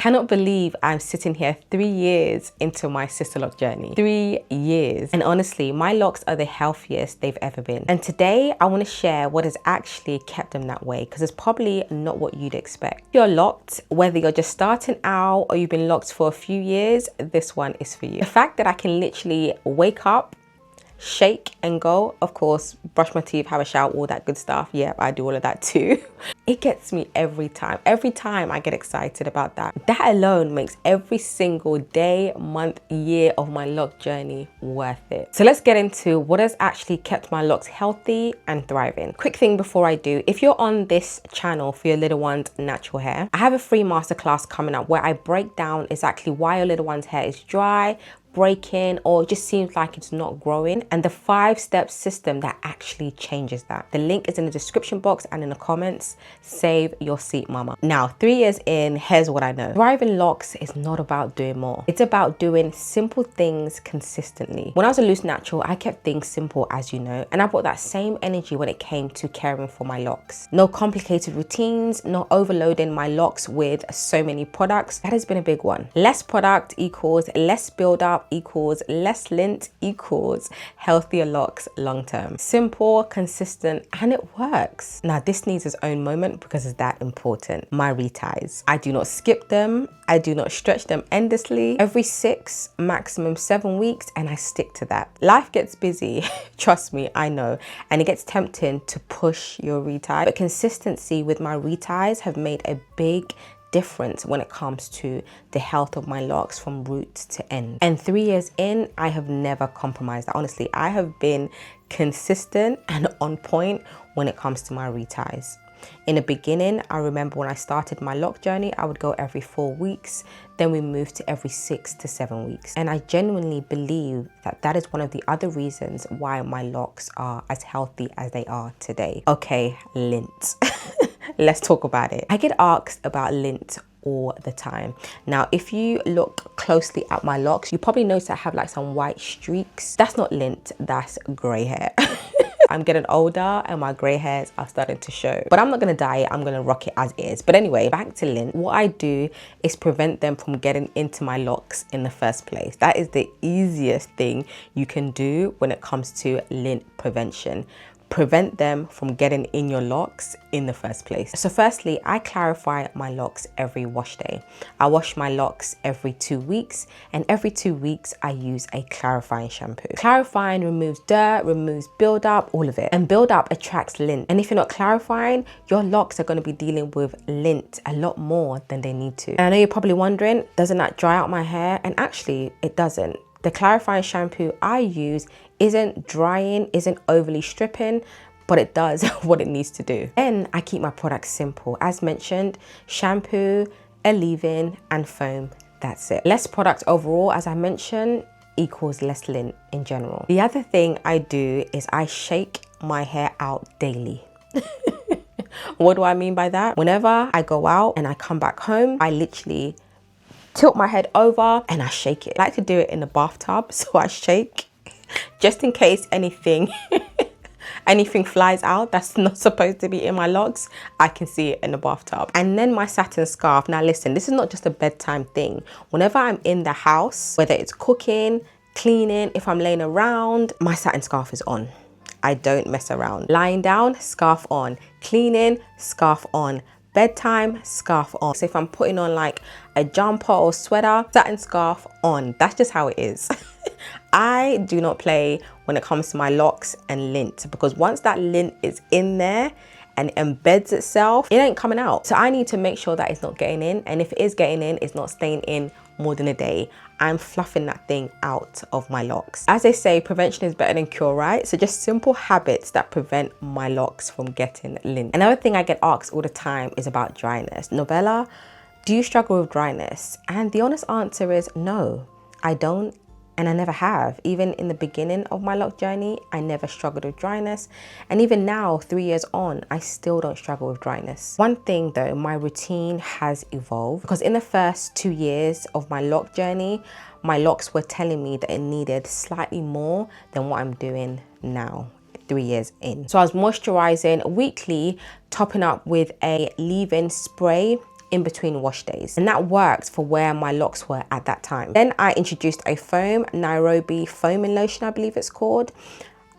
cannot believe I'm sitting here 3 years into my Sisterlock journey. 3 years. And honestly, my locks are the healthiest they've ever been. And today I want to share what has actually kept them that way, because it's probably not what you'd expect. If you're locked, whether you're just starting out or you've been locked for a few years, this one is for you. The fact that I can literally wake up, shake and go, of course, brush my teeth, have a shower, all that good stuff. Yeah, I do all of that too. It gets me every time. Every time I get excited about that. That alone makes every single day, month, year of my lock journey worth it. So let's get into what has actually kept my locks healthy and thriving. Quick thing before I do, if you're on this channel for your little one's natural hair, I have a free masterclass coming up where I break down exactly why your little one's hair is dry, breaking, or just seems like it's not growing, and the 5-step system that actually changes that. The link is in the description box and in the comments. Save your seat, mama. Now, 3 years in, here's what I know. Thriving locks is not about doing more. It's about doing simple things consistently. When I was a loose natural, I kept things simple, as you know, and I brought that same energy when it came to caring for my locks. No complicated routines, no overloading my locks with so many products. That has been a big one. Less product equals less buildup, equals less lint, equals healthier locks long term. Simple, consistent, and it works. Now this needs its own moment because it's that important. My reties. I do not skip them. I do not stretch them endlessly. Every 6, maximum 7 weeks, and I stick to that. Life gets busy, trust me, I know, and it gets tempting to push your retie, but consistency with my reties have made a big difference when it comes to the health of my locks from root to end. And 3 years in, I have never compromised. Honestly, I have been consistent and on point when it comes to my reties. In the beginning, I remember when I started my lock journey, I would go every 4 weeks. Then we moved to every 6 to 7 weeks. And I genuinely believe that that is one of the other reasons why my locks are as healthy as they are today. Okay, lint. Let's talk about it. I get asked about lint all the time. Now, if you look closely at my locks, you probably notice I have like some white streaks. That's not lint, that's gray hair. I'm getting older and my gray hairs are starting to show, but I'm not gonna dye it, I'm gonna rock it as is. But anyway, back to lint. What I do is prevent them from getting into my locks in the first place. That is the easiest thing you can do when it comes to lint prevention. Prevent them from getting in your locks in the first place. So firstly, I clarify my locks every wash day. I wash my locks every 2 weeks, and every 2 weeks I use a clarifying shampoo. Clarifying removes dirt, removes buildup, all of it. And buildup attracts lint. And if you're not clarifying, your locks are going to be dealing with lint a lot more than they need to. And I know you're probably wondering, doesn't that dry out my hair? And actually, it doesn't. The clarifying shampoo I use isn't drying, isn't overly stripping, but it does what it needs to do. Then I keep my products simple. As mentioned, shampoo, a leave-in, and foam. That's it. Less product overall, as I mentioned, equals less lint in general. The other thing I do is I shake my hair out daily. What do I mean by that? Whenever I go out and I come back home, I literally tilt my head over and I shake it. I like to do it in the bathtub, so I shake just in case anything flies out that's not supposed to be in my locks. I can see it in the bathtub. And then my satin scarf. Now listen, this is not just a bedtime thing. Whenever I'm in the house, whether it's cooking, cleaning, if I'm laying around, my satin scarf is on. I don't mess around. Lying down, scarf on. Cleaning, scarf on. Bedtime, scarf on. So if I'm putting on like a jumper or sweater, satin scarf on. That's just how it is. I do not play when it comes to my locks and lint, because once that lint is in there and embeds itself, it ain't coming out. So I need to make sure that it's not getting in, and if it is getting in, it's not staying in more than a day. I'm fluffing that thing out of my locks. As they say, prevention is better than cure, right? So just simple habits that prevent my locks from getting lint. Another thing I get asked all the time is about dryness. Novella, do you struggle with dryness? And the honest answer is no, I don't. And I never have. Even in the beginning of my lock journey, I never struggled with dryness. And even now, 3 years on, I still don't struggle with dryness. One thing though, my routine has evolved, because in the first 2 years of my lock journey, my locks were telling me that it needed slightly more than what I'm doing now. 3 years in. So I was moisturizing weekly, topping up with a leave-in spray in between wash days, and that worked for where my locks were at that time. Then I introduced a foam, Nairobi foaming lotion, I believe it's called.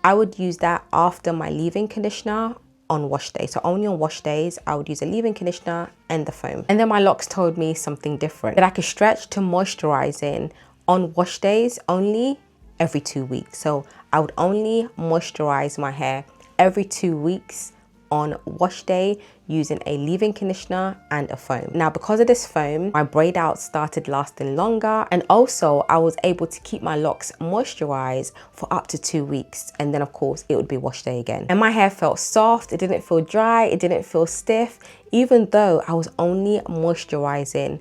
I would use that after my leave-in conditioner on wash day. So only on wash days, I would use a leave-in conditioner and the foam. And then my locks told me something different, that I could stretch to moisturizing on wash days only every 2 weeks. So I would only moisturize my hair every 2 weeks on wash day using a leave-in conditioner and a foam. Now, because of this foam, my braid out started lasting longer, and also I was able to keep my locks moisturized for up to 2 weeks, and then of course it would be wash day again. And my hair felt soft, it didn't feel dry, it didn't feel stiff, even though I was only moisturizing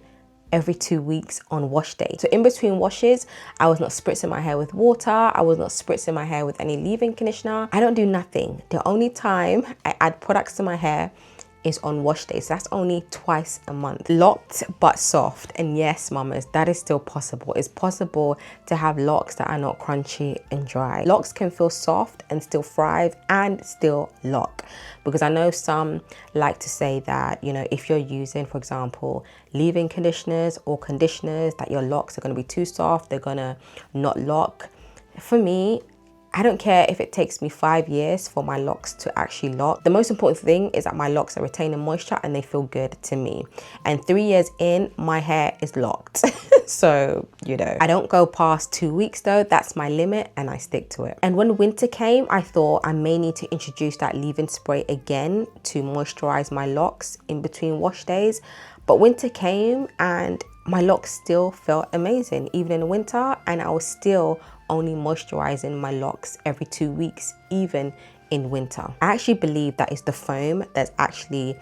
every 2 weeks on wash day. So in between washes, I was not spritzing my hair with water. I was not spritzing my hair with any leave-in conditioner. I don't do nothing. The only time I add products to my hair is on wash day. So that's only twice a month. Locked but soft. And yes, mamas, that is still possible. It's possible to have locks that are not crunchy and dry. Locks can feel soft and still thrive and still lock. Because I know some like to say that, you know, if you're using, for example, leave-in conditioners or conditioners, that your locks are going to be too soft, they're going to not lock. For me, I don't care if it takes me 5 years for my locks to actually lock. The most important thing is that my locks are retaining moisture and they feel good to me. And 3 years in, my hair is locked. So, you know, I don't go past 2 weeks though. That's my limit and I stick to it. And when winter came, I thought I may need to introduce that leave-in spray again to moisturize my locks in between wash days. But winter came and my locks still felt amazing, even in the winter, and I was still only moisturizing my locks every 2 weeks, even in winter. I actually believe that it's the foam that's actually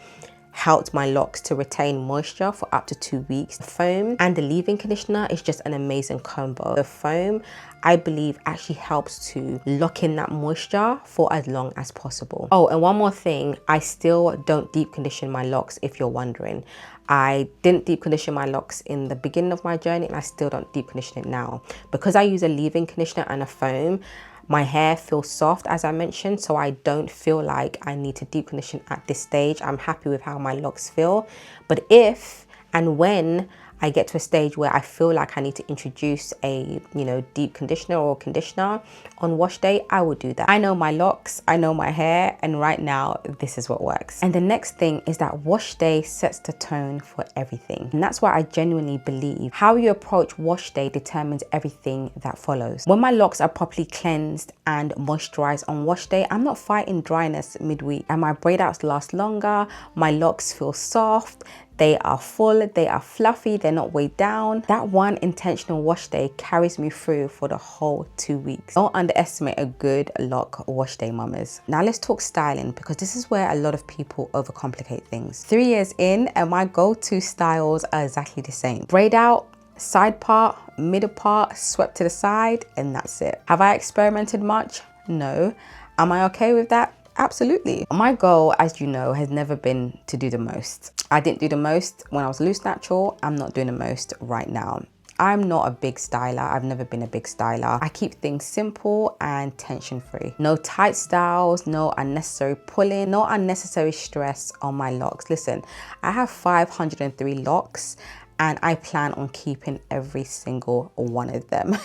helped my locks to retain moisture for up to 2 weeks. The foam and the leave-in conditioner is just an amazing combo. The foam, I believe, actually helps to lock in that moisture for as long as possible. Oh, and one more thing, I still don't deep condition my locks, if you're wondering. I didn't deep condition my locks in the beginning of my journey, and I still don't deep condition it now. Because I use a leave-in conditioner and a foam, my hair feels soft, as I mentioned, so I don't feel like I need to deep condition at this stage. I'm happy with how my locks feel. But if and when I get to a stage where I feel like I need to introduce a, you know, deep conditioner or conditioner on wash day, I will do that. I know my locks, I know my hair, and right now this is what works. And the next thing is that wash day sets the tone for everything. And that's why I genuinely believe how you approach wash day determines everything that follows. When my locks are properly cleansed and moisturized on wash day, I'm not fighting dryness midweek, and my braid outs last longer, my locks feel soft, they are full, they are fluffy, they're not weighed down. That one intentional wash day carries me through for the whole 2 weeks. Don't underestimate a good lock wash day, mamas. Now let's talk styling, because this is where a lot of people overcomplicate things. 3 years in, and my go-to styles are exactly the same. Braid out, side part, middle part, swept to the side, and that's it. Have I experimented much? No. Am I okay with that? Absolutely. My goal, as you know, has never been to do the most. I didn't do the most when I was loose natural. I'm not doing the most right now. I'm not a big styler. I've never been a big styler. I keep things simple and tension free. No tight styles, no unnecessary pulling, no unnecessary stress on my locks. Listen, I have 503 locks and I plan on keeping every single one of them.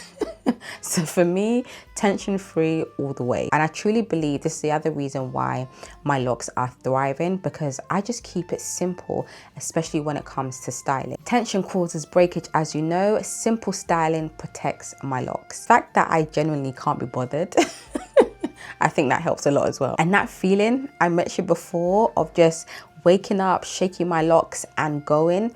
So for me, tension free all the way. And I truly believe this is the other reason why my locks are thriving, because I just keep it simple, especially when it comes to styling. Tension causes breakage, as you know. Simple styling protects my locks. The fact that I genuinely can't be bothered, I think that helps a lot as well. And that feeling I mentioned before of just waking up, shaking my locks and going,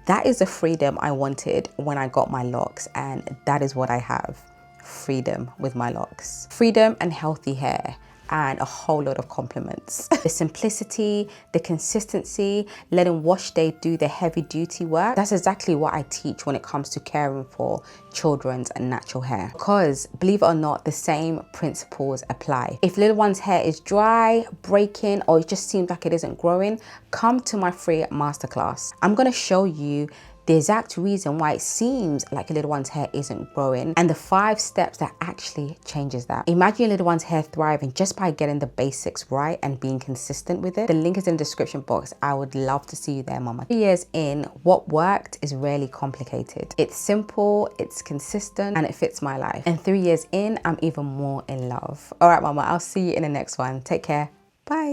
that is the freedom I wanted when I got my locks, and that is what I have. Freedom with my locks. Freedom and healthy hair, and a whole lot of compliments. The simplicity, the consistency, letting wash day do the heavy duty work. That's exactly what I teach when it comes to caring for children's natural hair. Because believe it or not, the same principles apply. If little one's hair is dry, breaking, or it just seems like it isn't growing, come to my free masterclass. I'm gonna show you the exact reason why it seems like your little one's hair isn't growing, and the 5 steps that actually changes that. Imagine your little one's hair thriving just by getting the basics right and being consistent with it. The link is in the description box. I would love to see you there, mama. 3 years in, what worked is really complicated. It's simple, it's consistent, and it fits my life. And 3 years in, I'm even more in love. All right, mama, I'll see you in the next one. Take care. Bye.